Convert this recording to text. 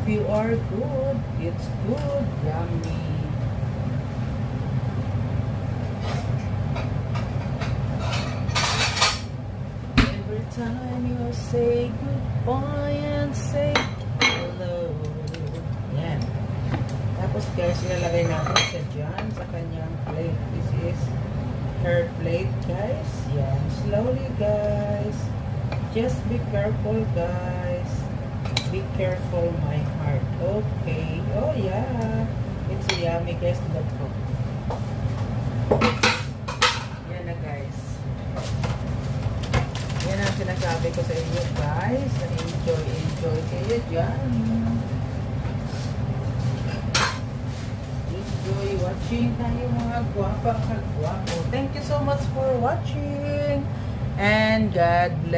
you are good, it's good, yummy. Every time you say goodbye and say hello. Yan. Tapos guys, ilalagay natin siya dyan sa kanyang plate. This is her plate guys. Yan. Slowly guys. Just be careful guys. Be careful my heart. Okay. Oh yeah. It's yummy guys. Yan na guys. Yan ang sinasabi ko sa inyo guys. Enjoy kayo dyan. Enjoy watching tayo mga guwapa kagwapo. Thank you so much for watching. And God bless.